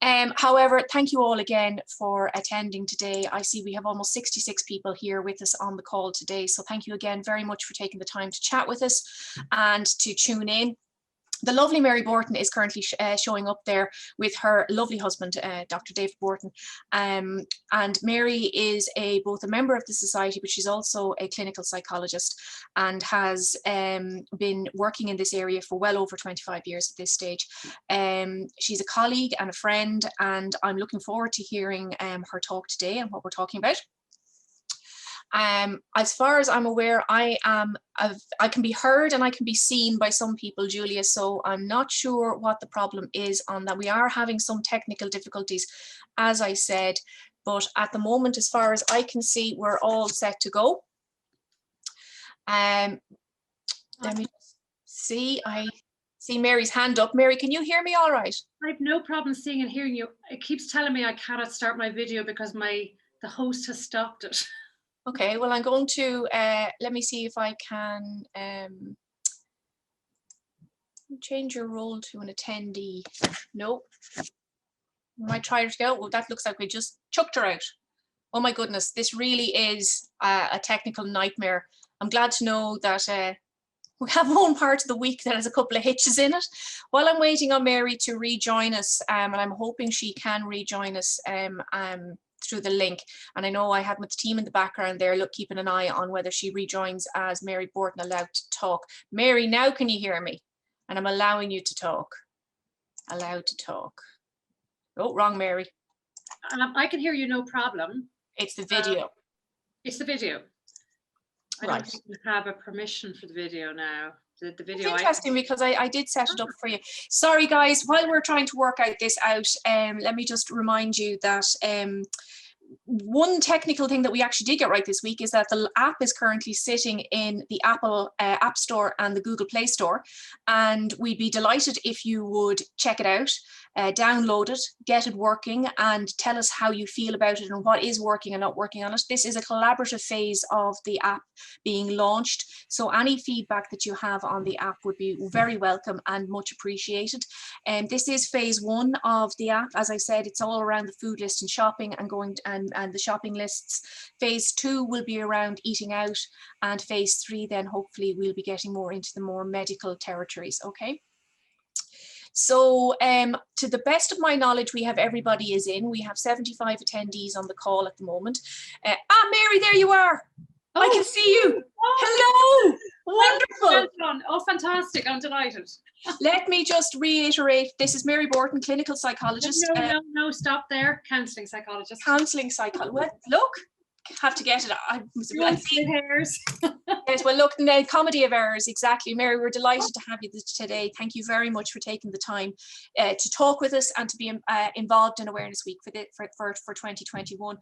However, thank you all again for attending today. I see we have almost 66 people here with us on the call today. So thank you again very much for taking the time to chat with us and to tune in. The lovely Mary Borton is currently showing up there with her lovely husband, Dr. David Borton. And Mary is both a member of the society, but she's also a clinical psychologist and has been working in this area for well over 25 years at this stage. She's a colleague and a friend, and I'm looking forward to hearing her talk today and what we're talking about. As far as I'm aware, I can be heard and I can be seen by some people, Julia, so I'm not sure what the problem is on that. We are having some technical difficulties, as I said, but at the moment, as far as I can see, we're all set to go. Let me see, I see Mary's hand up. Mary, can you hear me all right? I have no problem seeing and hearing you. It keeps telling me I cannot start my video because the host has stopped it. Okay, well, I'm going to, let me see if I can change your role to an attendee. Nope. I might try it again. Well, that looks like we just chucked her out. Oh my goodness, this really is a technical nightmare. I'm glad to know that we have one part of the week that has a couple of hitches in it. While I'm waiting on Mary to rejoin us, and I'm hoping she can rejoin us through the link. And I know I had with the team in the background there, keeping an eye on whether she rejoins as Mary Borton allowed to talk. Mary, now can you hear me? And I'm allowing you to talk. Allowed to talk. Oh, wrong, Mary. I can hear you, no problem. It's the video. It's the video. I right. don't think we have a permission for the video now. The video. It's interesting because I did set it up for you. Sorry, guys, while we're trying to work this out, let me just remind you that one technical thing that we actually did get right this week is that the app is currently sitting in the Apple App Store and the Google Play Store. And we'd be delighted if you would check it out, download it, get it working, and tell us how you feel about it and what is working and not working on it. This is a collaborative phase of the app being launched. So any feedback that you have on the app would be very welcome and much appreciated. And this is phase 1 of the app. As I said, it's all around the food list and shopping and going and the shopping lists. Phase 2 will be around eating out, and phase 3 then hopefully we'll be getting more into the more medical territories. Okay. So to the best of my knowledge, we have everybody is in. We have 75 attendees on the call at the moment. Mary, there you are. Oh, I can see you. Oh, hello. Wonderful. Oh, fantastic. I'm delighted. Let me just reiterate, this is Mary Borton, clinical psychologist. No, stop there. Counselling psychologist. Counselling psychologist. Well, look, have to get it. Hairs. Yes, well, look, the comedy of errors, exactly. Mary, we're delighted to have you today. Thank you very much for taking the time to talk with us and to be involved in Awareness Week for 2021.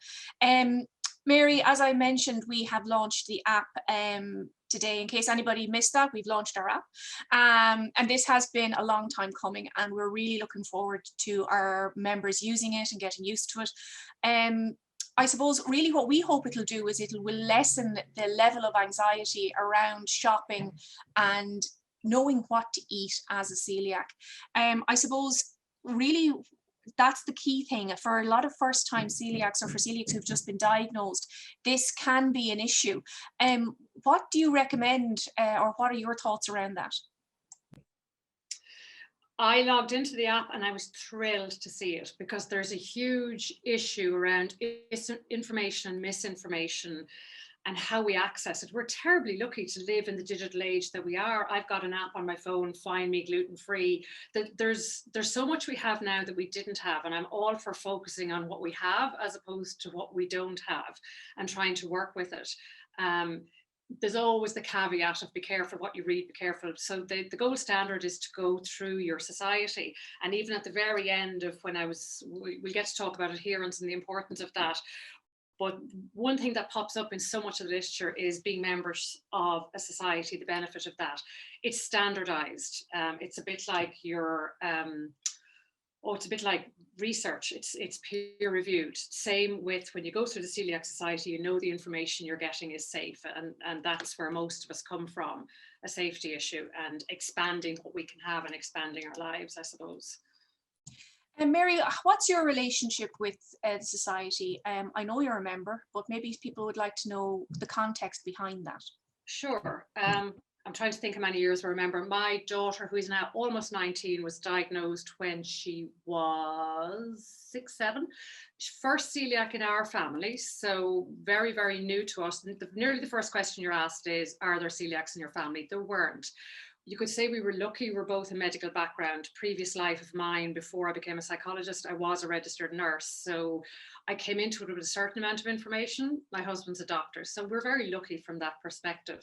Mary, as I mentioned, we have launched the app today. In case anybody missed that, we've launched our app. And this has been a long time coming, and we're really looking forward to our members using it and getting used to it. I suppose really what we hope it'll do is will lessen the level of anxiety around shopping and knowing what to eat as a celiac. I suppose really that's the key thing for a lot of first-time celiacs or for celiacs who've just been diagnosed. This can be an issue. What do you recommend or what are your thoughts around that? I logged into the app and I was thrilled to see it because there's a huge issue around information and misinformation and how we access it. We're terribly lucky to live in the digital age that we are. I've got an app on my phone, Find Me Gluten Free. There's so much we have now that we didn't have, and I'm all for focusing on what we have as opposed to what we don't have and trying to work with it. There's always the caveat of be careful what you read, be careful. So the gold standard is to go through your society. And even at the very end of when we'll get to talk about adherence and the importance of that. But one thing that pops up in so much of the literature is being members of a society, the benefit of that. It's standardized. It's a bit like it's a bit like research. It's peer reviewed. Same with when you go through the Celiac Society, you know the information you're getting is safe, and that's where most of us come from, a safety issue and expanding what we can have and expanding our lives, I suppose. And Mary, what's your relationship with the society? I know you're a member, but maybe people would like to know the context behind that. Sure. I'm trying to think how many years I remember. My daughter, who is now almost 19, was diagnosed when she was 6, 7. First celiac in our family, so very, very new to us. Nearly the first question you're asked is, are there celiacs in your family? There weren't. You could say we were lucky. We're both a medical background. Previous life of mine, before I became a psychologist, I was a registered nurse. So I came into it with a certain amount of information. My husband's a doctor. So we're very lucky from that perspective.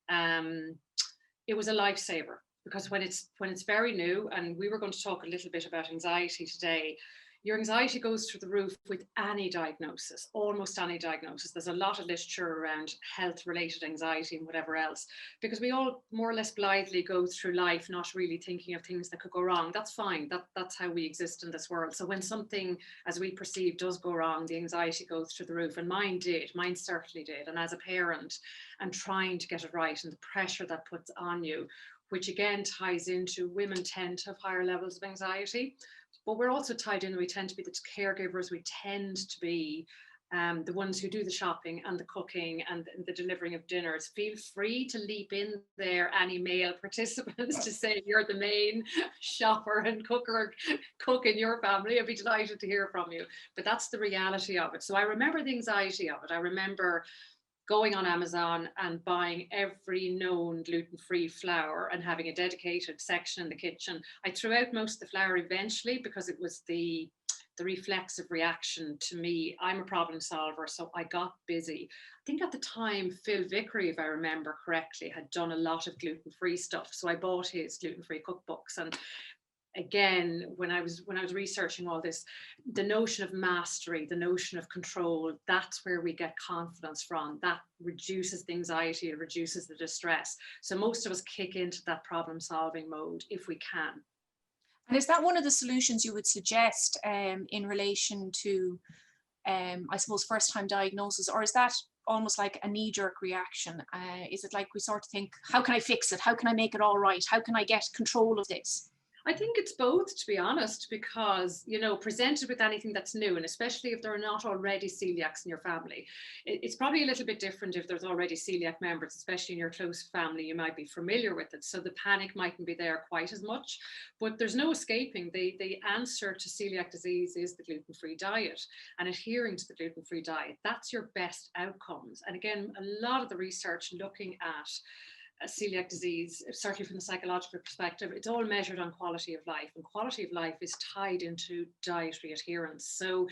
It was a lifesaver, because when it's very new, and we were going to talk a little bit about anxiety today. Your anxiety goes through the roof with any diagnosis, almost any diagnosis. There's a lot of literature around health-related anxiety and whatever else, because we all more or less blithely go through life not really thinking of things that could go wrong. That's fine. That's how we exist in this world. So when something, as we perceive, does go wrong, the anxiety goes through the roof. And mine did. Mine certainly did. And as a parent, and trying to get it right, and the pressure that puts on you, which again ties into women tend to have higher levels of anxiety. But we're also tied in, we tend to be the caregivers, we tend to be the ones who do the shopping and the cooking and the delivering of dinners. Feel free to leap in there, any male participants, to say you're the main shopper and cook in your family. I'd be delighted to hear from you. But that's the reality of it. So I remember the anxiety of it. I remember going on Amazon and buying every known gluten-free flour and having a dedicated section in the kitchen. I threw out most of the flour eventually, because it was the reflexive reaction to me. I'm a problem solver, so I got busy. I think at the time, Phil Vickery, if I remember correctly, had done a lot of gluten-free stuff. So I bought his gluten-free cookbooks. And again, when I was researching all this, the notion of mastery, the notion of control, that's where we get confidence from. That reduces the anxiety, it reduces the distress. So most of us kick into that problem solving mode if we can. And is that one of the solutions you would suggest in relation to, I suppose, first time diagnosis, or is that almost like a knee-jerk reaction? Is it like we sort of think, how can I fix it? How can I make it all right? How can I get control of this? I think it's both, to be honest, because, presented with anything that's new, and especially if there are not already celiacs in your family, it's probably a little bit different if there's already celiac members, especially in your close family. You might be familiar with it, so the panic mightn't be there quite as much, but there's no escaping. The answer to celiac disease is the gluten-free diet, and adhering to the gluten-free diet. That's your best outcomes. And again, a lot of the research looking at celiac disease, certainly from the psychological perspective, it's all measured on quality of life, and quality of life is tied into dietary adherence. So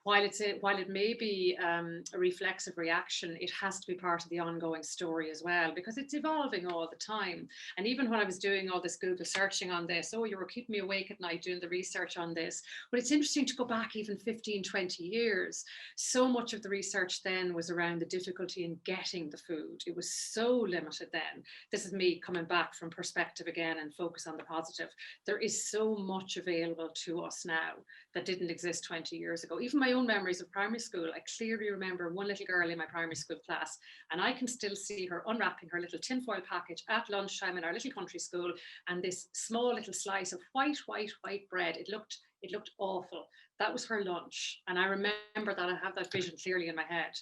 while it may be a reflexive reaction, it has to be part of the ongoing story as well, because it's evolving all the time. And even when I was doing all this Google searching on this, you were keeping me awake at night doing the research on this. But it's interesting to go back even 15, 20 years. So much of the research then was around the difficulty in getting the food. It was so limited then. This is me coming back from perspective again and focus on the positive. There is so much available to us now that didn't exist 20 years ago. Even my own memories of primary school, I clearly remember one little girl in my primary school class, and I can still see her unwrapping her little tinfoil package at lunchtime in our little country school, and this small little slice of white bread. It looked awful. That was her lunch. And I remember that. I have that vision clearly in my head.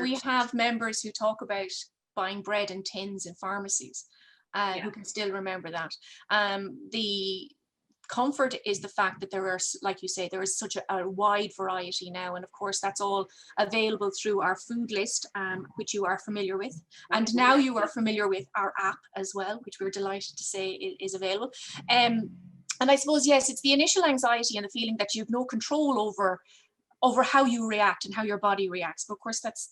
We have members who talk about buying bread in tins in pharmacies, who can still remember that. The comfort is the fact that there are, like you say, there is such a wide variety now, and of course that's all available through our food list, which you are familiar with, and now you are familiar with our app as well, which we're delighted to say is available. And I suppose, yes, it's the initial anxiety and the feeling that you've no control over how you react and how your body reacts. But of course that's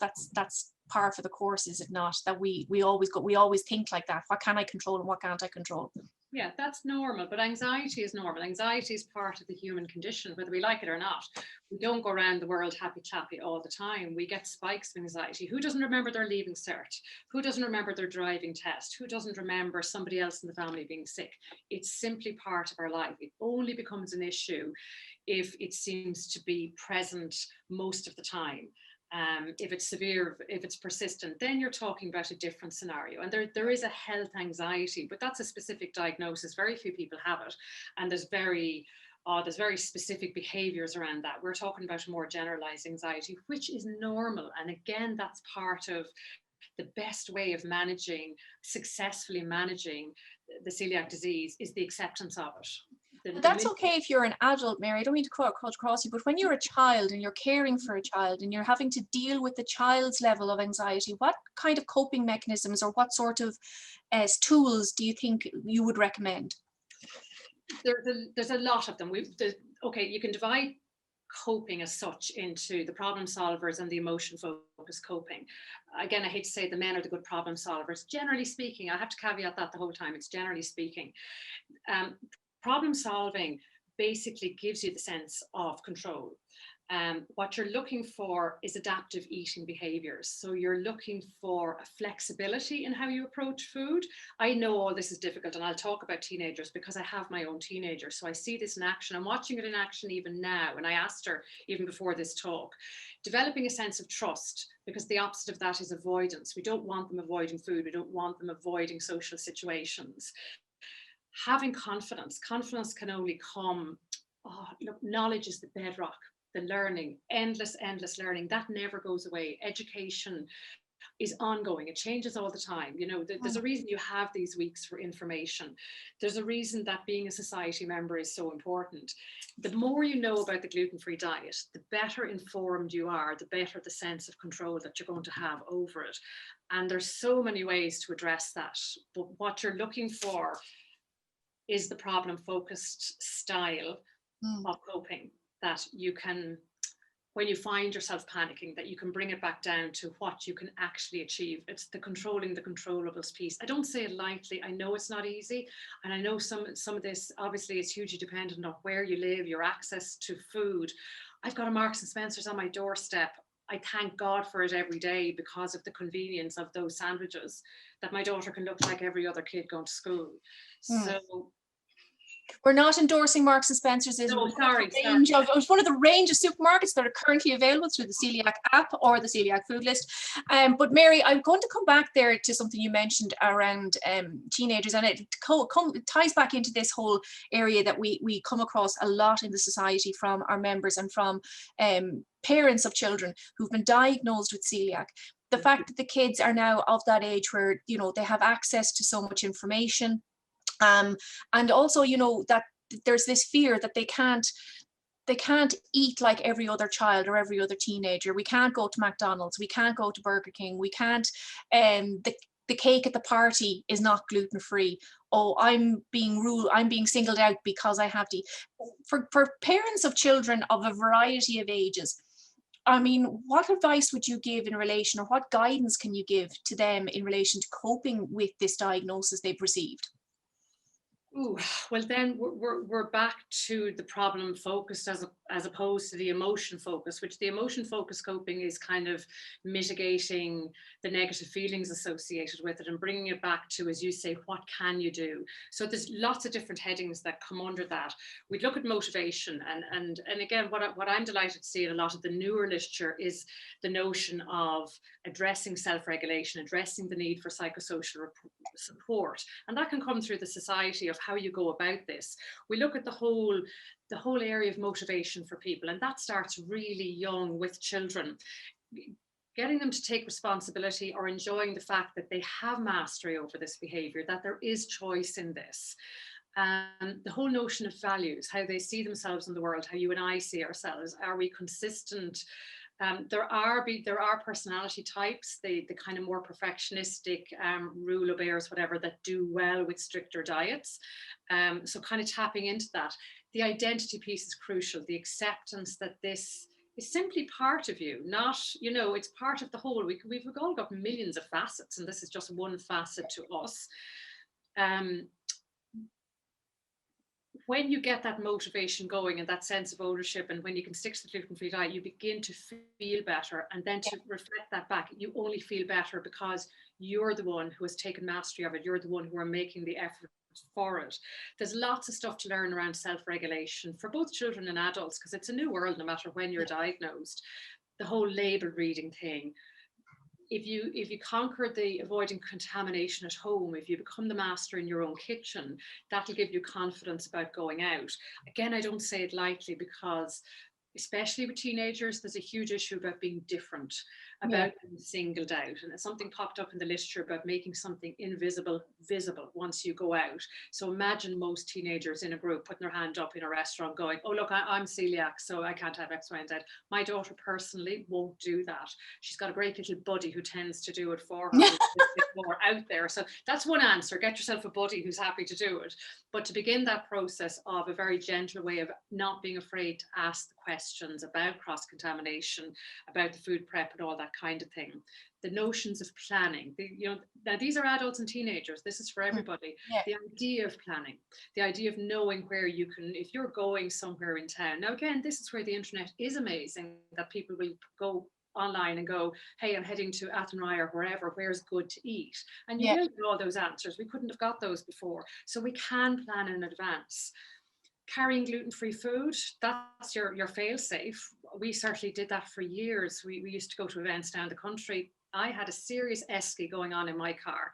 par for the course, is it not? That we always think like that. What can I control and what can't I control? Yeah, that's normal, but anxiety is normal. Anxiety is part of the human condition, whether we like it or not. We don't go around the world happy clappy all the time. We get spikes of anxiety. Who doesn't remember their leaving cert? Who doesn't remember their driving test? Who doesn't remember somebody else in the family being sick? It's simply part of our life. It only becomes an issue if it seems to be present most of the time. If it's severe, if it's persistent, then you're talking about a different scenario. And there is a health anxiety, but that's a specific diagnosis. Very few people have it. And there's very there's very specific behaviors around that. We're talking about more generalized anxiety, which is normal. And again, that's part of the best way of successfully managing the celiac disease is the acceptance of it. That's okay if you're an adult, Mary. I don't mean to cut across you, but when you're a child and you're caring for a child and you're having to deal with the child's level of anxiety, what kind of coping mechanisms or what sort of tools do you think you would recommend? There's a lot of them. Okay, you can divide coping as such into the problem solvers and the emotion focused coping. Again, I hate to say the men are the good problem solvers. Generally speaking, I have to caveat that the whole time, it's generally speaking. Problem solving basically gives you the sense of control. What you're looking for is adaptive eating behaviors. So you're looking for a flexibility in how you approach food. I know all this is difficult, and I'll talk about teenagers because I have my own teenager. So I see this in action. I'm watching it in action even now. And I asked her even before this talk, developing a sense of trust, because the opposite of that is avoidance. We don't want them avoiding food. We don't want them avoiding social situations. Having confidence can only come, look, knowledge is the bedrock, the learning, endless learning, that never goes away. Education is ongoing, it changes all the time. You know, there's a reason you have these weeks for information. There's a reason that being a society member is so important. The more you know about the gluten-free diet, the better informed you are, the better the sense of control that you're going to have over it. And there's so many ways to address that. But what you're looking for is the problem focused style of coping that you can, when you find yourself panicking, that you can bring it back down to what you can actually achieve. It's the controlling the controllables piece. I don't say it lightly. I know it's not easy. And I know some of this, obviously, is hugely dependent on where you live, your access to food. I've got a Marks and Spencer's on my doorstep. I thank God for it every day because of the convenience of those sandwiches, that my daughter can look like every other kid going to school. So we're not endorsing Marks and Spencer's. It was one of the range of supermarkets that are currently available through the Celiac app or the Celiac food list. But Mary, I'm going to come back there to something you mentioned around teenagers, and it ties back into this whole area that we come across a lot in the society from our members and from parents of children who've been diagnosed with celiac. The fact that the kids are now of that age where, you know, they have access to so much information. And also, you know, that there's this fear that they can't eat like every other child or every other teenager. We can't go to McDonald's, we can't go to Burger King, we can't, the cake at the party is not gluten-free. Oh, I'm being singled out because I have to eat. For parents of children of a variety of ages, I mean, what advice would you give in relation, or what guidance can you give to them in relation to coping with this diagnosis they've received? Ooh, well, then we're back to the problem focused as opposed to the emotion focus, which the emotion focused coping is kind of mitigating the negative feelings associated with it and bringing it back to, as you say, what can you do? So there's lots of different headings that come under that. We'd look at motivation, and again, what I'm delighted to see in a lot of the newer literature is the notion of addressing self-regulation, addressing the need for psychosocial support, and that can come through the society of how you go about this. We look at the whole area of motivation for people, and that starts really young with children. Getting them to take responsibility or enjoying the fact that they have mastery over this behavior, that there is choice in this. The whole notion of values, how they see themselves in the world, how you and I see ourselves. Are we consistent? There are personality types, the kind of more perfectionistic, rule obeyers, whatever, that do well with stricter diets. So kind of tapping into that. The identity piece is crucial. The acceptance that this is simply part of you, not, you know, it's part of the whole. We've all got millions of facets, and this is just one facet to us. When you get that motivation going and that sense of ownership, and when you can stick to the gluten-free diet, you begin to feel better. And then to reflect that back, you only feel better because you're the one who has taken mastery of it. You're the one who are making the effort for it. There's lots of stuff to learn around self-regulation for both children and adults, because it's a new world no matter when you're diagnosed. The whole label reading thing. if you conquer the avoiding contamination at home, if you become the master in your own kitchen, that'll give you confidence about going out. Again, I don't say it lightly, because especially with teenagers, there's a huge issue about being different, about being singled out. And something popped up in the literature about making something invisible visible once you go out. So imagine most teenagers in a group putting their hand up in a restaurant going, oh, look, I'm celiac, so I can't have X, Y, and Z. My daughter personally won't do that. She's got a great little buddy who tends to do it for her, who's a bit more out there. So that's one answer. Get yourself a buddy who's happy to do it. But to begin that process of a very gentle way of not being afraid to ask the questions about cross-contamination, about the food prep and all that kind of thing. The notions of planning, now these are adults and teenagers, this is for everybody. The idea of planning, the idea of knowing where you can, if you're going somewhere in town. Now again, this is where the internet is amazing, that people will go online and go, hey, I'm heading to Athenry or wherever, where's good to eat? And you will get all those answers. We couldn't have got those before. So we can plan in advance. Carrying gluten-free food, that's your fail-safe. We certainly did that for years. We used to go to events down the country. I had a serious esky going on in my car.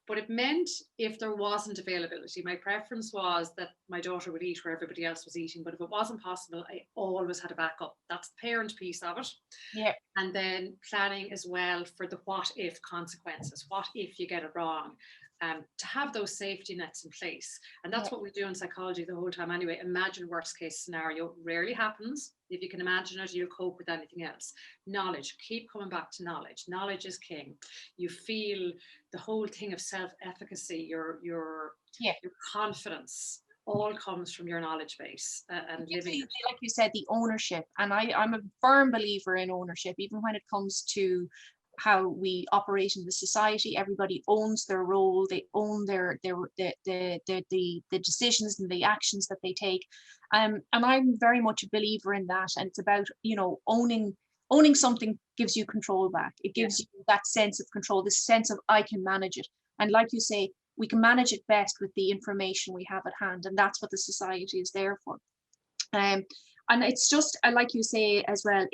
But it meant if there wasn't availability, my preference was that my daughter would eat where everybody else was eating. But if it wasn't possible, I always had a backup. That's the parent piece of it. Yeah. And then planning as well for the what if consequences. What if you get it wrong? To have those safety nets in place. And that's what we do in psychology the whole time anyway. Imagine worst case scenario. Rarely happens. If you can imagine it, you'll cope with anything else. Knowledge, keep coming back to knowledge. Knowledge is king. You feel the whole thing of self-efficacy, your confidence, all comes from your knowledge base and living it. Like you said, the ownership. And I'm a firm believer in ownership, even when it comes to how we operate in the society. Everybody owns their role. They own the decisions and the actions that they take. And I'm very much a believer in that. And it's about, owning something gives you control back. It gives you that sense of control, this sense of I can manage it. And like you say, we can manage it best with the information we have at hand. And that's what the society is there for. And it's just, like you say as well,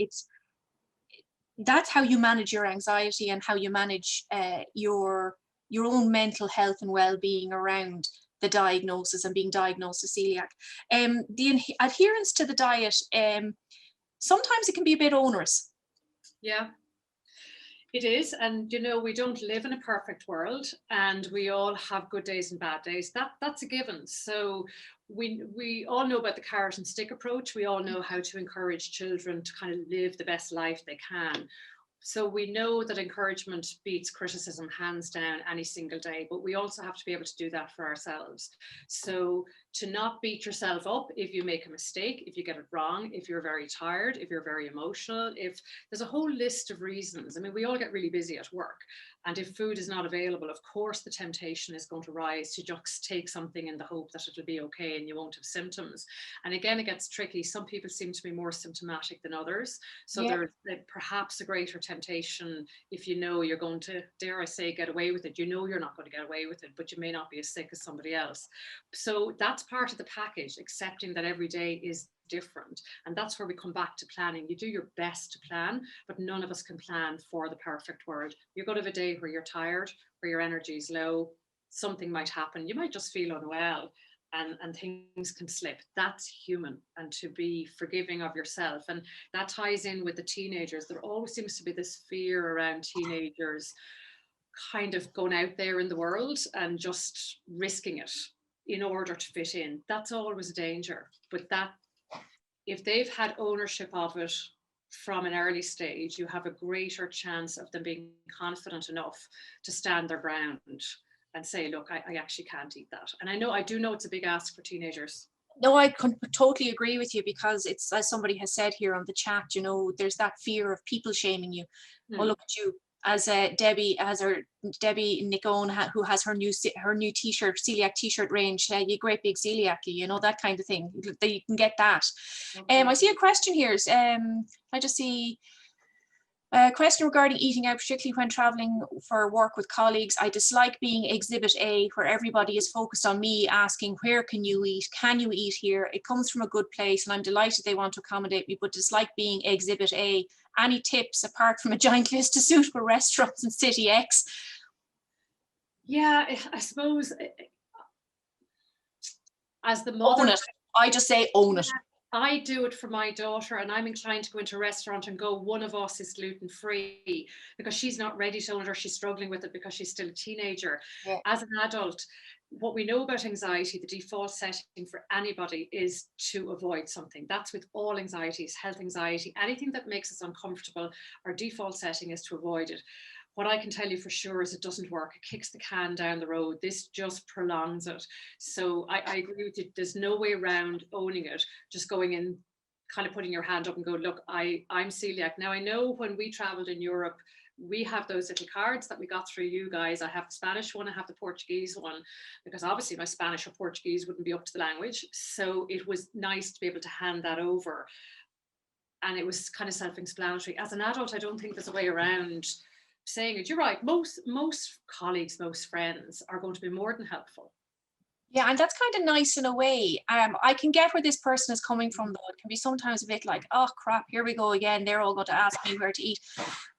that's how you manage your anxiety and how you manage your own mental health and well-being around the diagnosis and being diagnosed as celiac. The adherence to the diet, sometimes it can be a bit onerous. Yeah, it is. And, we don't live in a perfect world, and we all have good days and bad days. That's a given. So we all know about the carrot and stick approach. We all know how to encourage children to kind of live the best life they can. So we know that encouragement beats criticism hands down any single day, but we also have to be able to do that for ourselves. So to not beat yourself up if you make a mistake, if you get it wrong, if you're very tired, if you're very emotional, if there's a whole list of reasons. I mean, we all get really busy at work. And if food is not available, of course, the temptation is going to rise to just take something in the hope that it'll be okay and you won't have symptoms. And again, it gets tricky. Some people seem to be more symptomatic than others. So there's perhaps a greater temptation if you're going to, dare I say, get away with it. You're not going to get away with it, but you may not be as sick as somebody else. So that's part of the package, accepting that every day is different. And that's where we come back to planning. You do your best to plan, but none of us can plan for the perfect world. You're going to have a day where you're tired, where your energy is low, something might happen. You might just feel unwell and things can slip. That's human. And to be forgiving of yourself. And that ties in with the teenagers. There always seems to be this fear around teenagers kind of going out there in the world and just risking it in order to fit in. That's always a danger. But that, if they've had ownership of it from an early stage, you have a greater chance of them being confident enough to stand their ground and say, look, I actually can't eat that. And I do know it's a big ask for teenagers. No, I totally agree with you, because it's, as somebody has said here on the chat, there's that fear of people shaming you. Oh, look at you. As Debbie Nicone, who has her new t-shirt, celiac t-shirt range, you great big celiac, that kind of thing. You can get that. Okay. I see a question here. I just see, Question regarding eating out, particularly when traveling for work with colleagues. I dislike being Exhibit A, where everybody is focused on me asking, where can you eat? Can you eat here? It comes from a good place and I'm delighted they want to accommodate me, but dislike being Exhibit A. Any tips apart from a giant list of suitable restaurants in City X? Yeah, I suppose as the mother, own it. I just say own it. I do it for my daughter, and I'm inclined to go into a restaurant and go, one of us is gluten free, because she's not ready to own it, or she's struggling with it because she's still a teenager. Yeah. As an adult, what we know about anxiety, the default setting for anybody is to avoid something. That's with all anxieties, health anxiety, anything that makes us uncomfortable, our default setting is to avoid it. What I can tell you for sure is it doesn't work. It kicks the can down the road. This just prolongs it. So I agree with you. There's no way around owning it. Just going in, kind of putting your hand up and go, look, I'm celiac. Now, I know when we traveled in Europe, we have those little cards that we got through you guys. I have the Spanish one, I have the Portuguese one, because obviously my Spanish or Portuguese wouldn't be up to the language. So it was nice to be able to hand that over. And it was kind of self-explanatory. As an adult, I don't think there's a way around saying it. You're right. Most colleagues, most friends are going to be more than helpful. Yeah, and that's kind of nice in a way. I can get where this person is coming from, though. It can be sometimes a bit like, oh crap, here we go again. They're all going to ask me where to eat.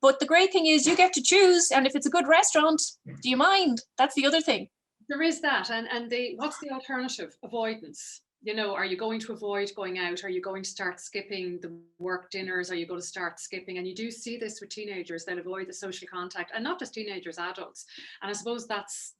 But the great thing is you get to choose, and if it's a good restaurant, do you mind? That's the other thing. There is that, and what's the alternative? Avoidance. You know, are you going to avoid going out? Are you going to start skipping the work dinners? Are you going to start skipping? And you do see this with teenagers. They'll avoid the social contact, and not just teenagers, adults. And I suppose that's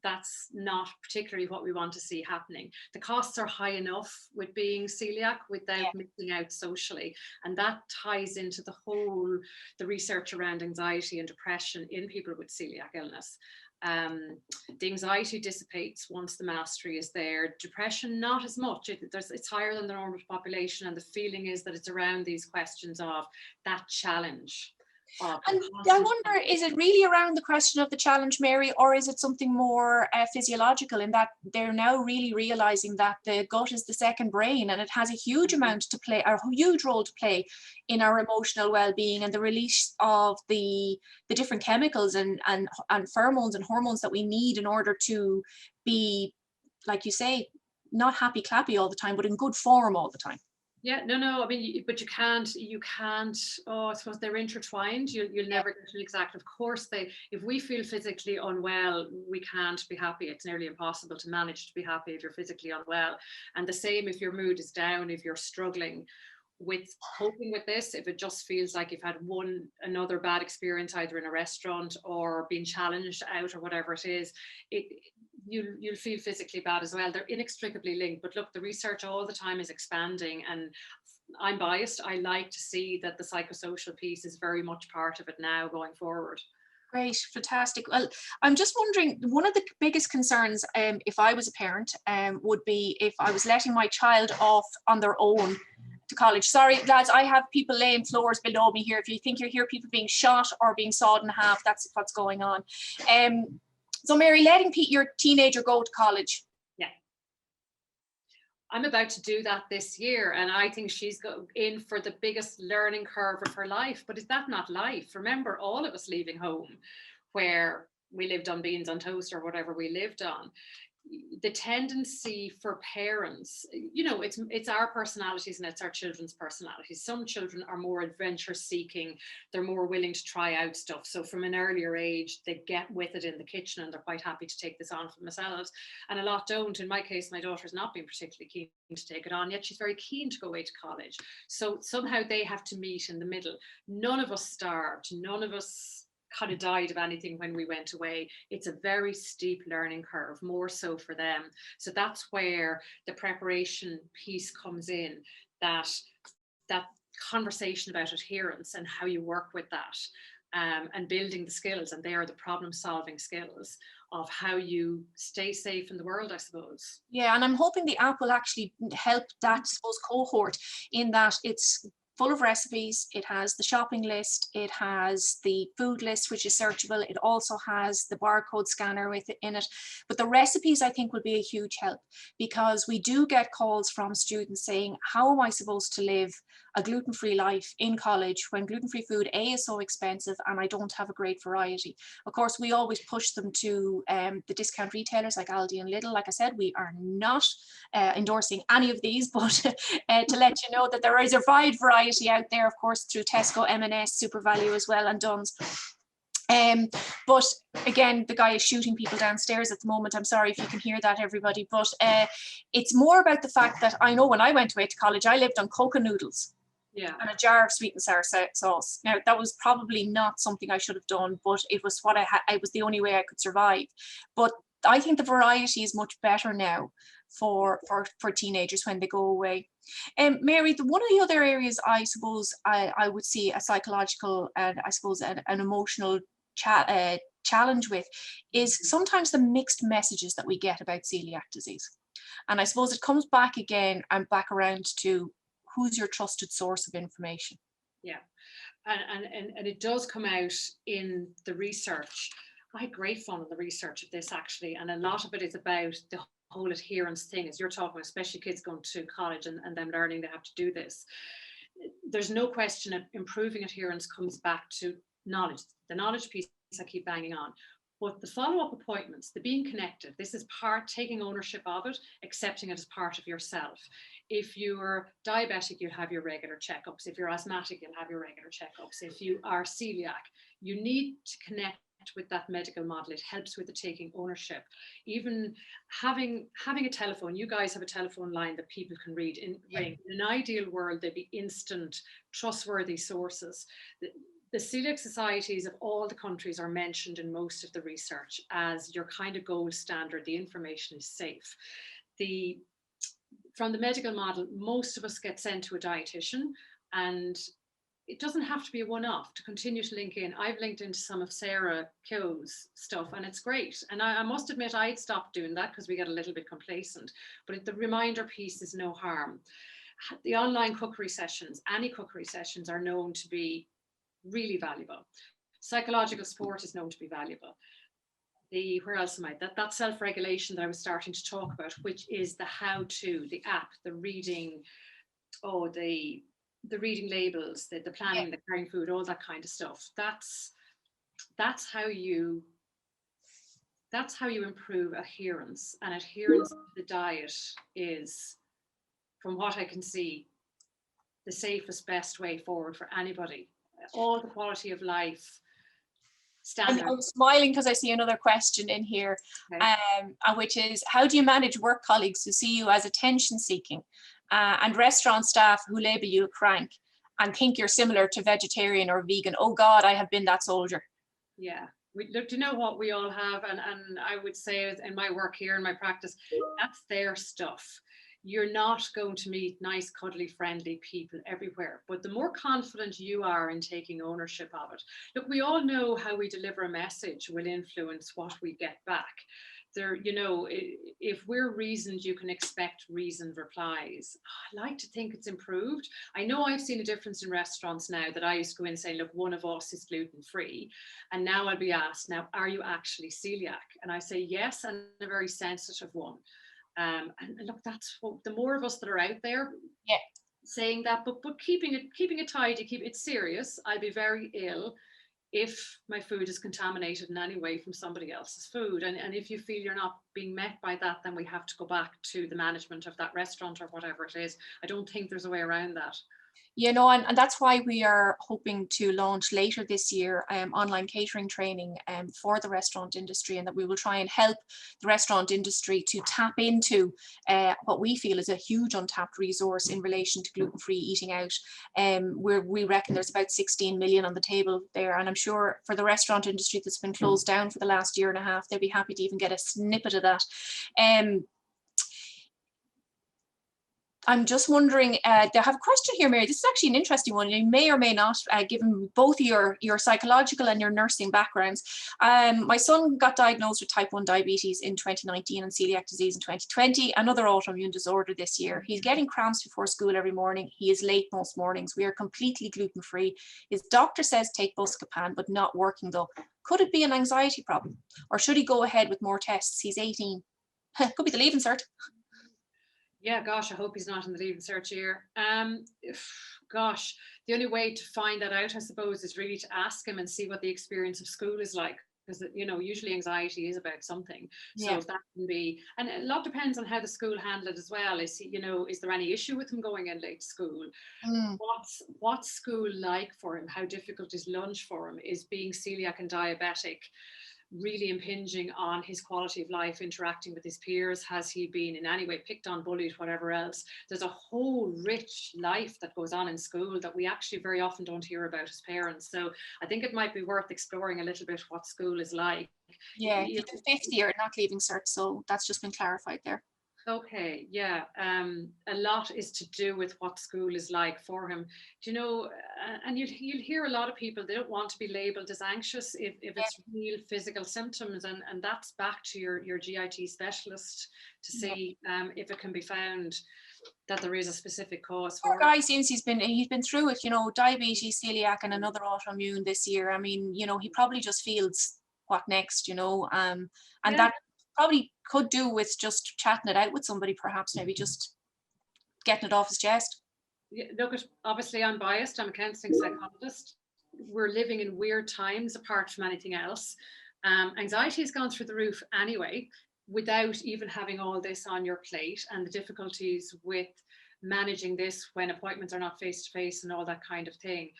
not particularly what we want to see happening. The costs are high enough with being celiac without missing out socially. And that ties into the research around anxiety and depression in people with celiac illness. The anxiety dissipates once the mastery is there. Depression, not as much. It's higher than the normal population, and the feeling is that it's around these questions of that challenge. And I wonder, is it really around the question of the challenge, Mary, or is it something more physiological, in that they're now really realizing that the gut is the second brain, and it has a huge amount to play, or a huge role to play in our emotional well-being and the release of the different chemicals and pheromones and hormones that we need in order to be, like you say, not happy clappy all the time, but in good form all the time. Yeah, no, I mean, but you can't, oh, I suppose they're intertwined. You'll never get an exact, of course, if we feel physically unwell, we can't be happy. It's nearly impossible to manage to be happy if you're physically unwell. And the same if your mood is down, if you're struggling with coping with this, if it just feels like you've had another bad experience, either in a restaurant or being challenged out or whatever it is, you'll feel physically bad as well. They're inextricably linked. But look, the research all the time is expanding, and I'm biased. I like to see that the psychosocial piece is very much part of it now going forward. Great, fantastic. Well, I'm just wondering, one of the biggest concerns, if I was a parent, would be if I was letting my child off on their own to college. Sorry, lads, I have people laying floors below me here. If you think you hear people being shot or being sawed in half, that's what's going on. So Mary, letting your teenager go to college. Yeah. I'm about to do that this year, and I think she's in for the biggest learning curve of her life. But is that not life? Remember, all of us leaving home, where we lived on beans on toast or whatever we lived on. The tendency for parents, you know, it's our personalities and it's our children's personalities. Some children are more adventure seeking, they're more willing to try out stuff. So from an earlier age, they get with it in the kitchen and they're quite happy to take this on for themselves. And a lot don't. In my case, my daughter's not been particularly keen to take it on, yet she's very keen to go away to college. So somehow they have to meet in the middle. None of us starved, none of us kind of died of anything when we went away. It's a very steep learning curve, more so for them. So that's where the preparation piece comes in, that conversation about adherence and how you work with that, and building the skills. And they are the problem solving skills of how you stay safe in the world, I suppose. Yeah, and I'm hoping the app will actually help that, I suppose, cohort, in that it's full of recipes. It has the shopping list. It has the food list, which is searchable. It also has the barcode scanner in it. But the recipes, I think, will be a huge help, because we do get calls from students saying, how am I supposed to live a gluten-free life in college when gluten-free food, A, is so expensive and I don't have a great variety. Of course, we always push them to the discount retailers like Aldi and Lidl. Like I said, we are not endorsing any of these, but to let you know that there is a wide variety out there, of course, through Tesco, M&S, Super Value as well, and Dunnes. But again, the guy is shooting people downstairs at the moment. I'm sorry if you can hear that, everybody. But it's more about the fact that I know when I went away to college, I lived on coca noodles. Yeah. And a jar of sweet and sour sauce. Now, that was probably not something I should have done, but it was what I had. It was the only way I could survive. But I think the variety is much better now for teenagers when they go away. Mary, one of the other areas I suppose I would see a psychological and I suppose an emotional challenge with is sometimes the mixed messages that we get about celiac disease. And I suppose it comes back again and back around to who's your trusted source of information. Yeah, and it does come out in the research. I had great fun in the research of this, actually, and a lot of it is about the whole adherence thing, as you're talking, especially kids going to college and them learning they have to do this. There's no question that improving adherence comes back to knowledge, the knowledge piece I keep banging on. But the follow-up appointments, the being connected, this is part taking ownership of it, accepting it as part of yourself. If you're diabetic, you'll have your regular checkups. If you're asthmatic, you'll have your regular checkups. If you are celiac, you need to connect with that medical model. It helps with the taking ownership. Even having a telephone, you guys have a telephone line that people can ring. In an ideal world, they'd be instant, trustworthy sources. The celiac societies of all the countries are mentioned in most of the research as your kind of gold standard. The information is safe. From the medical model, most of us get sent to a dietitian, and it doesn't have to be a one-off to continue to link in. I've linked into some of Sarah Keogh's stuff, and it's great. And I must admit, I'd stopped doing that because we get a little bit complacent, but the reminder piece is no harm. The online cookery sessions, any cookery sessions, are known to be really valuable. Psychological support is known to be valuable. Where else am I? That self-regulation that I was starting to talk about, which is the how-to, the app, the reading, the reading labels, the planning, the carrying food, all that kind of stuff. That's how you improve adherence. And adherence to the diet is, from what I can see, the safest, best way forward for anybody. All the quality of life standards. I'm smiling because I see another question in here, Okay. which is, how do you manage work colleagues who see you as attention-seeking and restaurant staff who label you a crank and think you're similar to vegetarian or vegan? Oh God, I have been that soldier. Yeah. Look, do you know what we all have? And I would say in my work here, in my practice, that's their stuff. You're not going to meet nice, cuddly, friendly people everywhere. But the more confident you are in taking ownership of it. Look, we all know how we deliver a message will influence what we get back. If we're reasoned, you can expect reasoned replies. I like to think it's improved. I know I've seen a difference in restaurants now that I used to go in and say, look, one of us is gluten-free. And now I'll be asked, now, are you actually celiac? And I say, yes, and a very sensitive one. And look, that's what, the more of us that are out there saying that, but keeping it tidy, keep it serious. I'll be very ill if my food is contaminated in any way from somebody else's food. And if you feel you're not being met by that, then we have to go back to the management of that restaurant or whatever it is. I don't think there's a way around that. You know, and that's why we are hoping to launch later this year online catering training for the restaurant industry, and that we will try and help the restaurant industry to tap into what we feel is a huge untapped resource in relation to gluten-free eating out. We reckon there's about 16 million on the table there, and I'm sure for the restaurant industry that's been closed down for the last year and a half, they'll be happy to even get a snippet of that. I'm just wondering, they have a question here, Mary. This is actually an interesting one. You may or may not, given both your psychological and your nursing backgrounds. My son got diagnosed with type 1 diabetes in 2019 and celiac disease in 2020, another autoimmune disorder this year. He's getting cramps before school every morning. He is late most mornings. We are completely gluten-free. His doctor says take Buscopan, but not working though. Could it be an anxiety problem? Or should he go ahead with more tests? He's 18. Could be the leaving cert. Yeah, gosh, I hope he's not in the leaving cert year. Gosh, the only way to find that out, I suppose, is really to ask him and see what the experience of school is like. Because, you know, usually anxiety is about something. So if that can be, and a lot depends on how the school handle it as well. Is he, you know, is there any issue with him going in late to school? What's school like for him? How difficult is lunch for him? Is being celiac and diabetic really impinging on his quality of life, interacting with his peers? Has he been in any way picked on, bullied, whatever else? There's a whole rich life that goes on in school that we actually very often don't hear about as parents. So I think it might be worth exploring a little bit what school is like. Yeah, he's in fifth year, not leaving cert, so that's just been clarified there. Okay, yeah. A lot is to do with what school is like for him. Do you know, and you'll hear a lot of people, they don't want to be labeled as anxious if it's real physical symptoms, and that's back to your GIT specialist to see if it can be found that there is a specific cause for it. Guy seems he's been through it, you know, diabetes, celiac, and another autoimmune this year. I mean, you know, he probably just feels what next, you know, and that probably could do with just chatting it out with somebody, perhaps, maybe just getting it off his chest. Yeah, look, obviously I'm biased. I'm a counselling psychologist. We're living in weird times apart from anything else. Anxiety has gone through the roof anyway, without even having all this on your plate, and the difficulties with managing this when appointments are not face to face and all that kind of thing.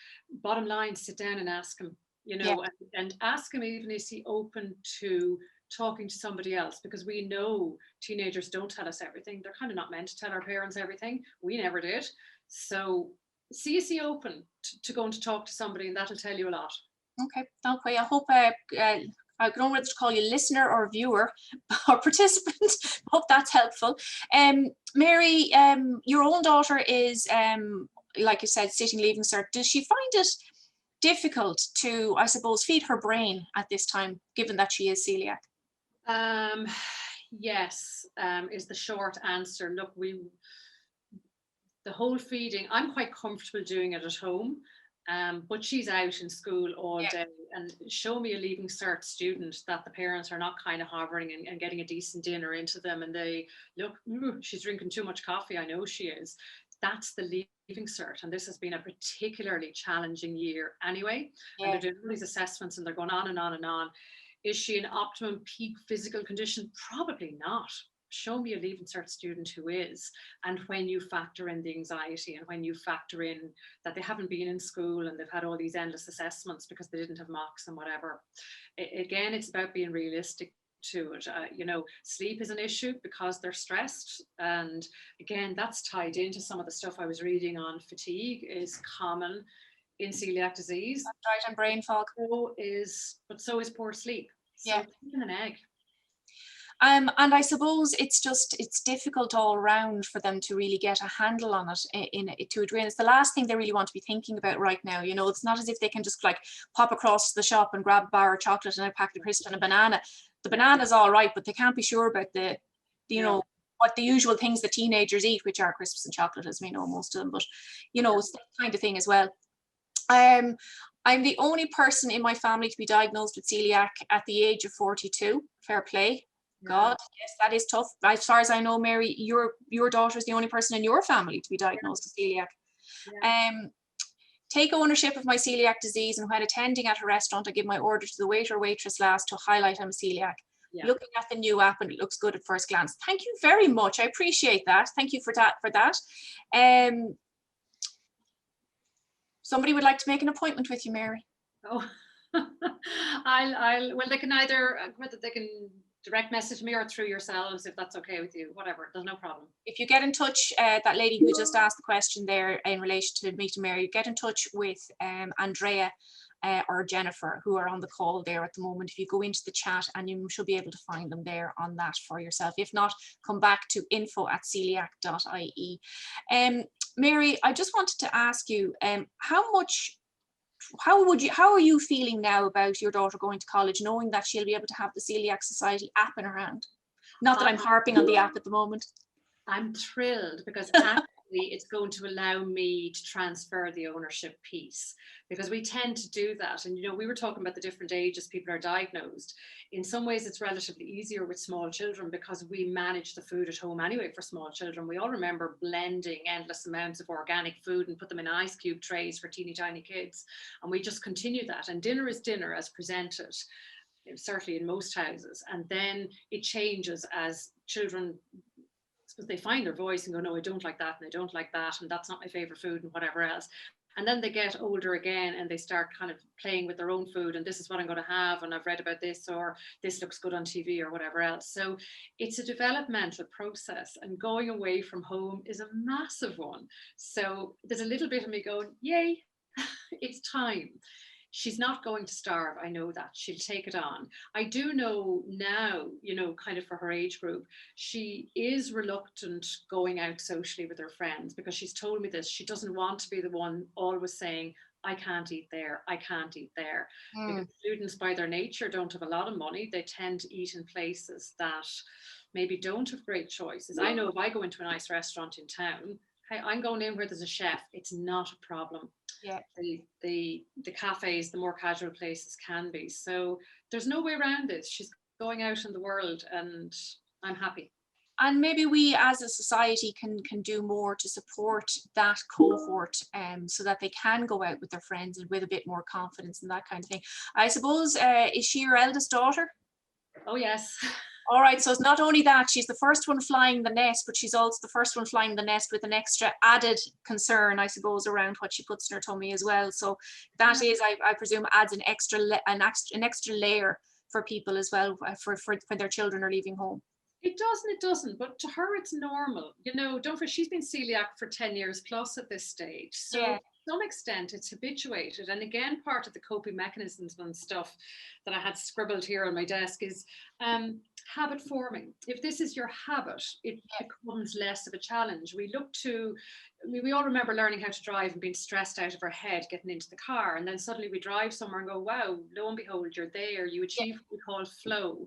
Bottom line, sit down and ask him, you know, and ask him, even is he open to talking to somebody else, because we know teenagers don't tell us everything. They're kind of not meant to tell our parents everything. We never did. So is he open to going to talk to somebody, and that'll tell you a lot. Okay. I hope I don't know whether to call you listener or viewer or participant. Hope that's helpful. Mary, your own daughter is, like you said, sitting leaving cert. Does she find it difficult to, I suppose, feed her brain at this time, given that she is celiac? Yes, is the short answer. Look, the whole feeding, I'm quite comfortable doing it at home, but she's out in school all day, and show me a leaving cert student that the parents are not kind of hovering and getting a decent dinner into them, and they look, she's drinking too much coffee, I know she is. That's the leaving cert, and this has been a particularly challenging year anyway, and they're doing all these assessments and they're going on and on and on. Is she in optimum peak physical condition? Probably not. Show me a leaving cert student who is. And when you factor in the anxiety, and when you factor in that they haven't been in school and they've had all these endless assessments because they didn't have mocks and whatever, again, it's about being realistic to it. You know, sleep is an issue because they're stressed, and again, that's tied into some of the stuff I was reading on fatigue is common in celiac disease. That's right, and brain fog. So is poor sleep. So chicken and egg. And I suppose it's difficult all around for them to really get a handle on it to a degree. And it's the last thing they really want to be thinking about right now. You know, it's not as if they can just like pop across the shop and grab a bar of chocolate and a packet of crisps and a banana. The banana's all right, but they can't be sure about the you know, what the usual things that teenagers eat, which are crisps and chocolate, as we know, most of them. But, you know, it's that kind of thing as well. I'm the only person in my family to be diagnosed with celiac at the age of 42. Fair play. God, yes, that is tough. As far as I know, Mary, your daughter is the only person in your family to be diagnosed with celiac. Take ownership of my celiac disease, and when attending at a restaurant, I give my order to the waiter or waitress last to highlight I'm celiac. Looking at the new app, and it looks good at first glance. Thank you very much. I appreciate that. Thank you for that. Somebody would like to make an appointment with you, Mary. Oh, well, they can either, whether they can direct message me or through yourselves, if that's okay with you, whatever, there's no problem. If you get in touch, that lady who just asked the question there in relation to meeting Mary, get in touch with Andrea, or Jennifer, who are on the call there at the moment. If you go into the chat, and you should be able to find them there on that for yourself. If not, come back to info@celiac.ie. Mary, I just wanted to ask you, how are you feeling now about your daughter going to college, knowing that she'll be able to have the Celiac Society app in her hand? Not that I'm harping on the app at the moment. I'm thrilled, because actually it's going to allow me to transfer the ownership piece, because we tend to do that. And, we were talking about the different ages people are diagnosed. In some ways, it's relatively easier with small children because we manage the food at home anyway for small children. We all remember blending endless amounts of organic food and put them in ice cube trays for teeny tiny kids. And we just continue that. And dinner is dinner as presented, certainly in most houses. And then it changes as children, because they find their voice and go, no, I don't like that, and I don't like that, and that's not my favorite food, and whatever else. And then they get older again and they start kind of playing with their own food, and this is what I'm going to have, and I've read about this, or this looks good on TV, or whatever else. So it's a developmental process, and going away from home is a massive one. So there's a little bit of me going, yay, it's time. She's not going to starve. I know that. She'll take it on. I do know now, kind of for her age group, she is reluctant going out socially with her friends, because she's told me this. She doesn't want to be the one always saying, I can't eat there, I can't eat there. Because students by their nature don't have a lot of money. They tend to eat in places that maybe don't have great choices. I know if I go into a nice restaurant in town, hey, I'm going in where there's a chef. It's not a problem. Yeah. The cafes, the more casual places can be. So there's no way around this. She's going out in the world, and I'm happy. And maybe we as a society can do more to support that cohort, so that they can go out with their friends and with a bit more confidence and that kind of thing. I suppose, is she your eldest daughter? Oh, yes. All right, so it's not only that she's the first one flying the nest, but she's also the first one flying the nest with an extra added concern, I suppose, around what she puts in her tummy as well. So that is, I presume, adds an extra layer for people as well, for when their children are leaving home. It doesn't, but to her it's normal. Don't forget, she's been celiac for 10 years plus at this stage. So Yeah. to some extent it's habituated. And again, part of the coping mechanisms and stuff that I had scribbled here on my desk is habit forming. If this is your habit, it becomes less of a challenge. We all remember learning how to drive and being stressed out of our head getting into the car, and then suddenly we drive somewhere and go, wow, lo and behold, you're there. You achieve what we call flow.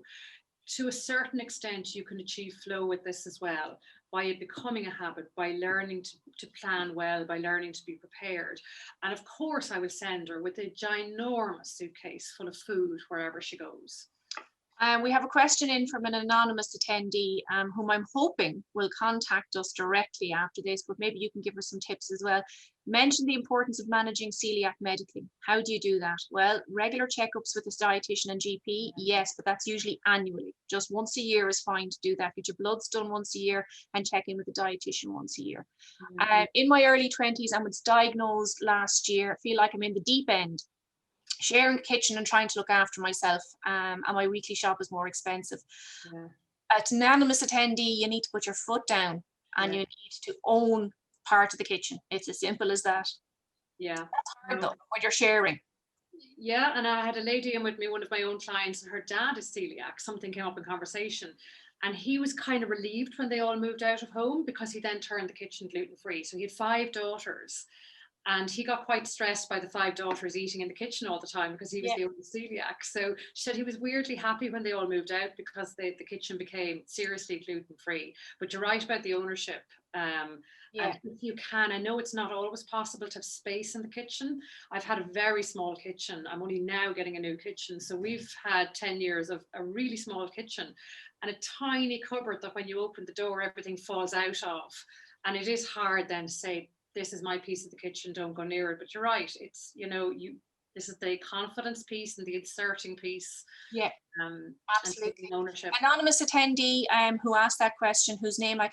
To a certain extent, you can achieve flow with this as well, by it becoming a habit, by learning to plan well, by learning to be prepared. And of course, I will send her with a ginormous suitcase full of food wherever she goes. We have a question in from an anonymous attendee, whom I'm hoping will contact us directly after this, but maybe you can give her some tips as well. Mention the importance of managing celiac medically. How do you do that? Well, regular checkups with a dietitian and GP, yes, but that's usually annually. Just once a year is fine to do that. Get your bloods done once a year and check in with a dietitian once a year. In my early 20s, I was diagnosed last year. I feel like I'm in the deep end, sharing the kitchen and trying to look after myself, and my weekly shop is more expensive. As an anonymous attendee, you need to put your foot down, and you need to own part of the kitchen. It's as simple as that. That's hard though, when you're sharing. Yeah, and I had a lady in with me, one of my own clients, and her dad is celiac. Something came up in conversation, and he was kind of relieved when they all moved out of home, because he then turned the kitchen gluten-free. So he had 5 daughters. And he got quite stressed by the 5 daughters eating in the kitchen all the time, because he was the only celiac. So she said he was weirdly happy when they all moved out, because the kitchen became seriously gluten-free. But you're right about the ownership. And if you can, I know it's not always possible to have space in the kitchen. I've had a very small kitchen. I'm only now getting a new kitchen. So we've had 10 years of a really small kitchen and a tiny cupboard that when you open the door, everything falls out of. And it is hard then to say, this is my piece of the kitchen, don't go near it. But you're right, it's, this is the confidence piece and the inserting piece. Absolutely. And taking ownership. Anonymous attendee who asked that question, whose name I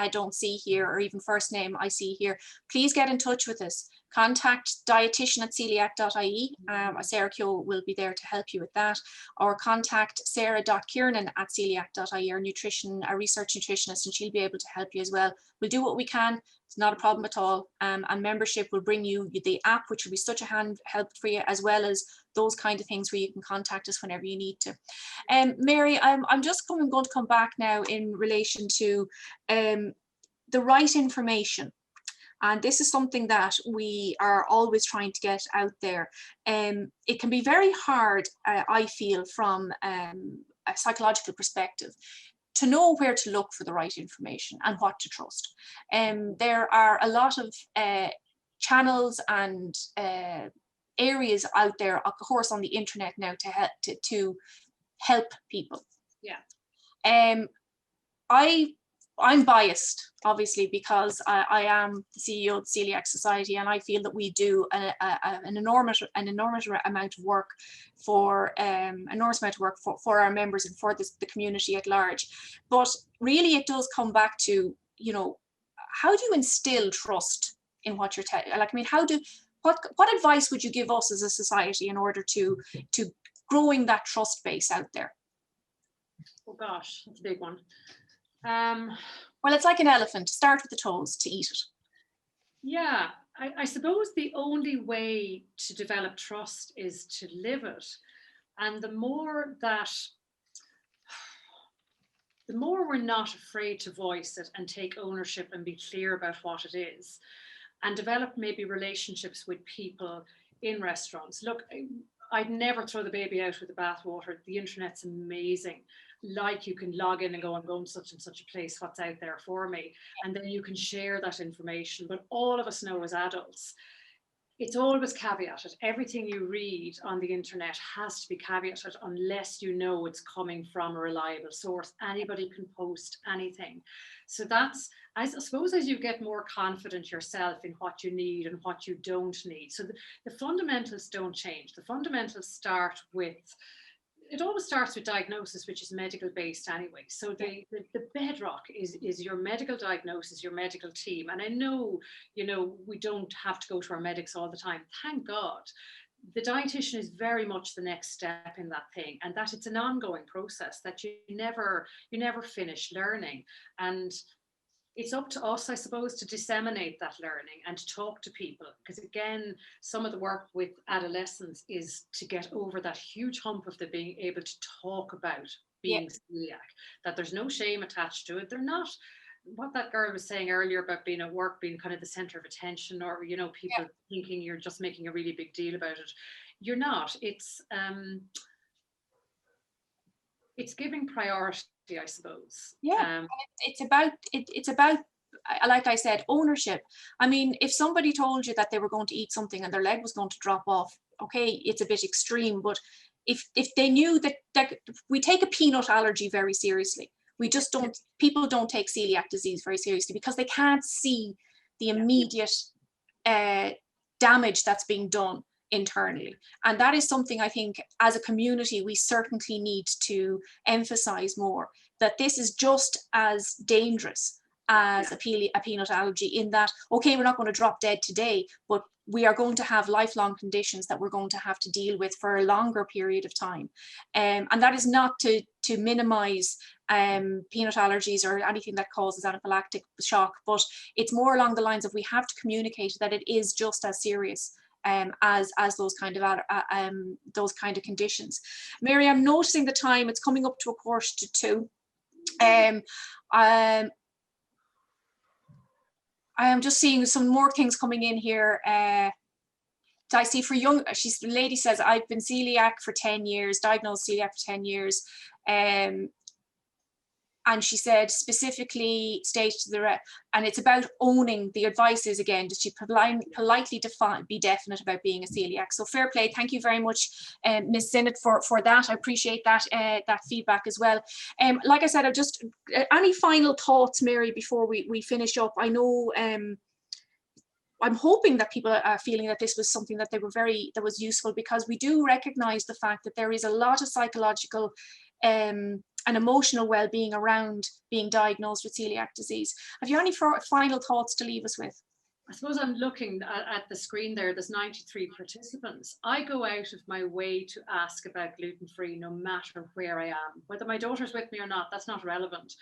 don't see here, or even first name I see here, please get in touch with us. Contact dietitian@celiac.ie. Sarah Kyo will be there to help you with that, or contact sarah.kiernan@celiac.ie, our research nutritionist, and she'll be able to help you as well. We'll do what we can. It's not a problem at all. And membership will bring you the app, which will be such a help for you, as well as those kind of things where you can contact us whenever you need to. Mary, I'm just going to come back now in relation to the right information. And this is something that we are always trying to get out there. It can be very hard, I feel, from a psychological perspective, to know where to look for the right information and what to trust. There are a lot of channels and areas out there, of course, on the internet now to help people. Yeah. I'm biased, obviously, because I am the CEO of the Celiac Society, and I feel that we do an enormous amount of work for our members and for the community at large. But really, it does come back to, you know, how do you instill trust in what you're telling? Like, I mean, what advice would you give us as a society in order to growing that trust base out there? Oh gosh, that's a big one. Well, it's like an elephant. Start with the toes to eat it. Yeah, I suppose the only way to develop trust is to live it. And the more we're not afraid to voice it and take ownership and be clear about what it is, and develop maybe relationships with people in restaurants. Look, I'd never throw the baby out with the bathwater. The internet's amazing. Like, you can log in and go, I'm going to such and such a place, what's out there for me? And then you can share that information. But all of us know as adults, it's always caveated. Everything you read on the internet has to be caveated unless you know it's coming from a reliable source. Anybody can post anything. So that's, I suppose, as you get more confident yourself in what you need and what you don't need. So the fundamentals don't change. The fundamentals start with, it always starts with diagnosis, which is medical based anyway. So the bedrock is your medical diagnosis, your medical team. And I know, you know, we don't have to go to our medics all the time. Thank God. The dietitian is very much the next step in that thing, and that it's an ongoing process that you never finish learning. And it's up to us, I suppose, to disseminate that learning and to talk to people. Because again, some of the work with adolescents is to get over that huge hump of the being able to talk about being celiac, that there's no shame attached to it. They're not, what that girl was saying earlier about being at work, being kind of the center of attention, or, you know, people thinking you're just making a really big deal about it. You're not. It's giving priority, I suppose. It's about, like I said, ownership. I mean, if somebody told you that they were going to eat something and their leg was going to drop off, okay, it's a bit extreme, but if they knew that we take a peanut allergy very seriously, we just don't, people don't take celiac disease very seriously because they can't see the immediate damage that's being done internally. And that is something I think as a community we certainly need to emphasize more, that this is just as dangerous as a peanut allergy, in that, okay, we're not going to drop dead today, but we are going to have lifelong conditions that we're going to have to deal with for a longer period of time. And that is not to minimize peanut allergies or anything that causes anaphylactic shock, but it's more along the lines of we have to communicate that it is just as serious as those kind of conditions. Mary, I'm noticing the time, it's coming up to 1:45. I am just seeing some more things coming in here. I see for young, the lady says, I've been celiac for 10 years, diagnosed celiac for 10 years. And she said specifically stated to the rep, and it's about owning the advices again, that she politely be definite about being a celiac. So fair play. Thank you very much, Ms. Sinnott, for that. I appreciate that that feedback as well. Like I said, I just any final thoughts, Mary, before we finish up? I know I'm hoping that people are feeling that this was something that that was useful, because we do recognize the fact that there is a lot of psychological and emotional well-being around being diagnosed with celiac disease. Have you any final thoughts to leave us with? I suppose I'm looking at the screen there, there's 93 participants. I go out of my way to ask about gluten-free no matter where I am. Whether my daughter's with me or not, that's not relevant.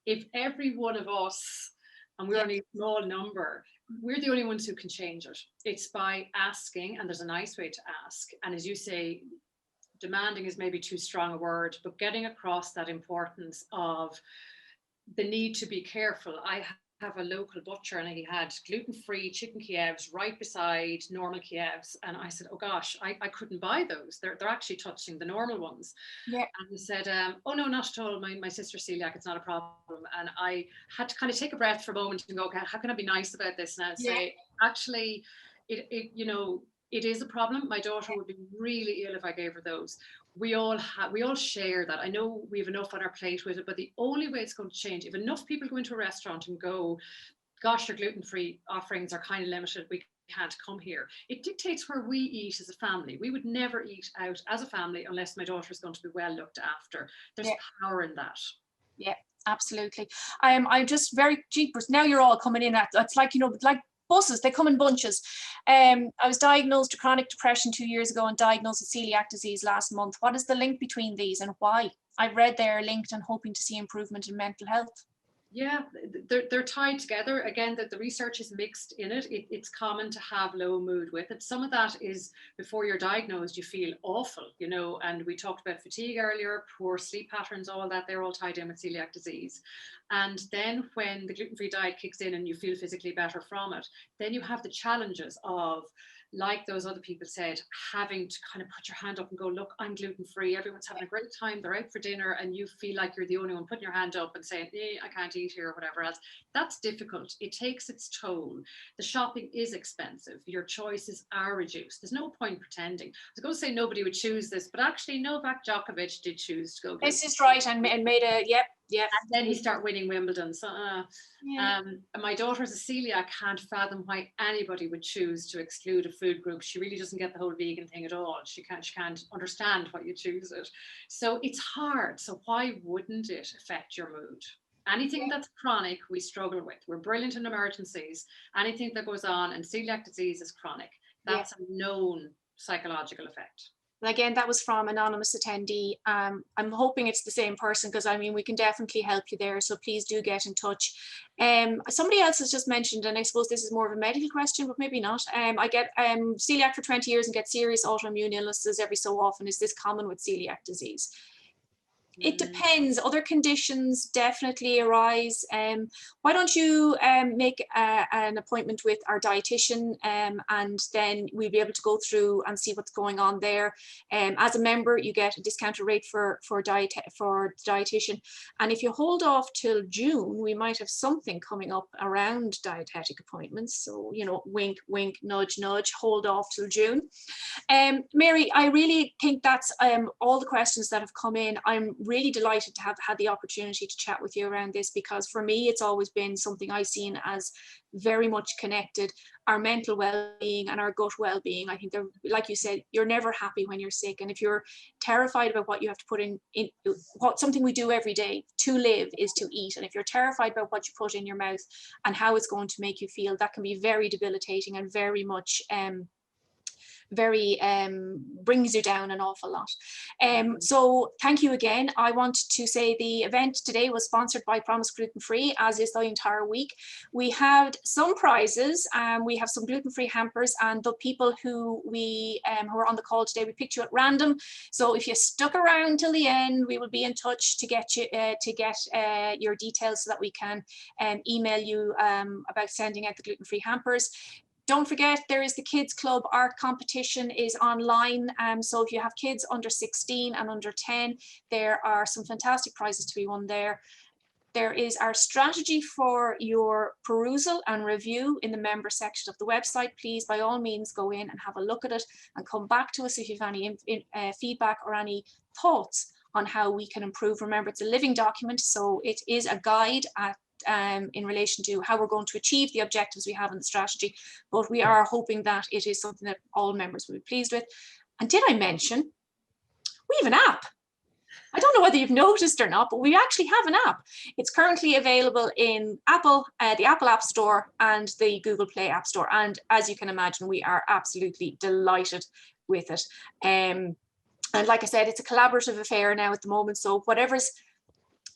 If every one of us, and we're only a small number, we're the only ones who can change it. It's by asking, and there's a nice way to ask. And as you say, demanding is maybe too strong a word, but getting across that importance of the need to be careful. I have a local butcher and he had gluten-free chicken Kievs right beside normal Kievs, and I said, oh gosh, I couldn't buy those. They're actually touching the normal ones. Yeah. And he said, oh no, not at all, my sister's celiac, it's not a problem. And I had to kind of take a breath for a moment and go, okay, how can I be nice about this now? Say, actually, it is a problem. My daughter would be really ill if I gave her those. We all share that. I know we have enough on our plate with it, but the only way it's going to change, if enough people go into a restaurant and go, gosh, your gluten-free offerings are kind of limited, we can't come here. It dictates where we eat as a family. We would never eat out as a family unless my daughter is going to be well looked after. There's power in that. Yeah, absolutely. I'm just very jeepers. Now you're all coming in it's like, like buses, they come in bunches. I was diagnosed with chronic depression 2 years ago and diagnosed with celiac disease last month. What is the link between these and why? I've read they're linked and hoping to see improvement in mental health. Yeah, they're tied together. Again, the research is mixed in it. It's common to have low mood with it. Some of that is before you're diagnosed, you feel awful, and we talked about fatigue earlier, poor sleep patterns, all that, they're all tied in with celiac disease. And then when the gluten-free diet kicks in and you feel physically better from it, then you have the challenges of, like those other people said, having to kind of put your hand up and go, look, I'm gluten-free, everyone's having a great time, they're out for dinner, and you feel like you're the only one putting your hand up and saying, I can't eat here or whatever else. That's difficult. It takes its toll. The shopping is expensive. Your choices are reduced. There's no point pretending. I was going to say nobody would choose this, but actually Novak Djokovic did choose to go gluten-free. This is right, and made a, yep. And then he started winning Wimbledon. So my daughter's a celiac, can't fathom why anybody would choose to exclude a food group. She really doesn't get the whole vegan thing at all. She can't understand why you choose it. So it's hard. So why wouldn't it affect your mood? Anything that's chronic, we struggle with. We're brilliant in emergencies. Anything that goes on, and celiac disease is chronic. That's a known psychological effect. Again, that was from anonymous attendee. I'm hoping it's the same person, because we can definitely help you there. So please do get in touch. Somebody else has just mentioned, and I suppose this is more of a medical question, but maybe not. I get celiac for 20 years and get serious autoimmune illnesses every so often. Is this common with celiac disease? It depends. Other conditions definitely arise. Why don't you make an appointment with our dietitian, and then we'll be able to go through and see what's going on there. As a member, you get a discounted rate for the dietitian. And if you hold off till June, we might have something coming up around dietetic appointments. So, wink, wink, nudge, nudge, hold off till June. Mary, I really think that's all the questions that have come in. I'm really delighted to have had the opportunity to chat with you around this, because for me it's always been something I've seen as very much connected. Our mental well-being and our gut well-being, I think they're, like you said, you're never happy when you're sick, and if you're terrified about what you have to put in what something we do every day to live is to eat, and if you're terrified about what you put in your mouth and how it's going to make you feel, that can be very debilitating and very much brings you down an awful lot. So thank you again. I want to say the event today was sponsored by Promise Gluten Free, as is the entire week. We had some prizes. We have some gluten-free hampers, and the people who are on the call today, we picked you at random. So if you stuck around till the end, we will be in touch to get you your details so that we can email you about sending out the gluten-free hampers. Don't forget, there is the Kids Club art competition is online. So if you have kids under 16 and under 10, there are some fantastic prizes to be won there. There is our strategy for your perusal and review in the member section of the website. Please, by all means, go in and have a look at it and come back to us if you have any feedback or any thoughts on how we can improve. Remember, it's a living document, so it is a guide in relation to how we're going to achieve the objectives we have in the strategy, but we are hoping that it is something that all members will be pleased with. And did I mention we have an app? I don't know whether you've noticed or not, but we actually have an app. It's currently available in Apple, the Apple App Store and the Google Play App Store. And as you can imagine, we are absolutely delighted with it. And like I said, it's a collaborative affair now at the moment. So whatever's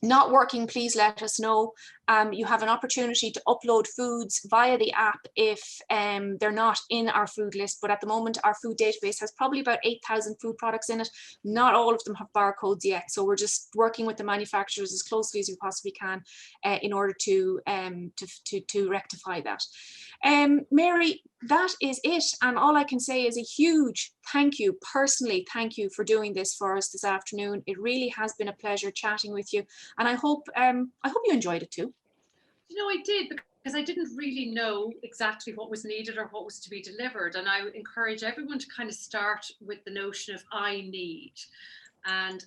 not working, please let us know. You have an opportunity to upload foods via the app if they're not in our food list, but at the moment our food database has probably about 8,000 food products in it. Not all of them have barcodes yet, so we're just working with the manufacturers as closely as we possibly can in order to rectify that. Mary, that is it, and all I can say is a huge thank you, personally thank you for doing this for us this afternoon. It really has been a pleasure chatting with you, and I hope you enjoyed it too. You know, I did, because I didn't really know exactly what was needed or what was to be delivered. And I encourage everyone to kind of start with the notion of I need. And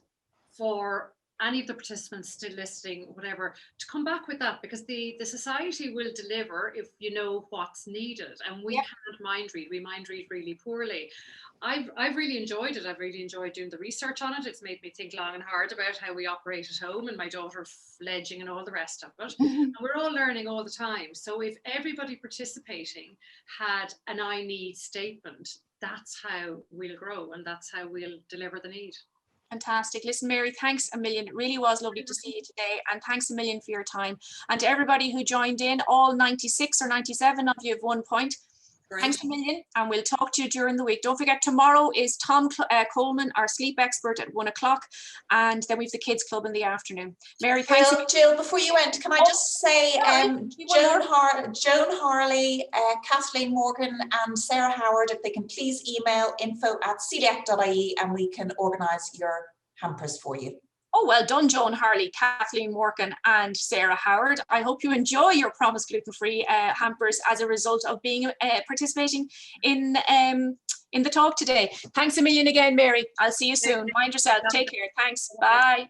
for any of the participants still listening, whatever, to come back with that, because the society will deliver if you know what's needed. And we can't mind read. We mind read really poorly. I've really enjoyed it. I've really enjoyed doing the research on it. It's made me think long and hard about how we operate at home, and my daughter fledging and all the rest of it. And we're all learning all the time. So if everybody participating had an I need statement, that's how we'll grow, and that's how we'll deliver the need. Fantastic. Listen, Mary, thanks a million. It really was lovely to see you today, and thanks a million for your time. And to everybody who joined in, all 96 or 97 of you have 1 point. Great. Thanks a million, and we'll talk to you during the week. Don't forget, tomorrow is Tom Coleman, our sleep expert, at 1 o'clock, and then we have the kids club in the afternoon. Mary, thanks. Jill, before you end, can I just say Joan Harley, Kathleen Morgan and Sarah Howard, if they can please email info@celiac.ie and we can organise your hampers for you. Oh, well done, Joan Harley, Kathleen Morgan and Sarah Howard. I hope you enjoy your Promise Gluten-Free hampers as a result of being participating in the talk today. Thanks a million again, Mary. I'll see you soon. Mind yourself. Take care. Thanks. Bye.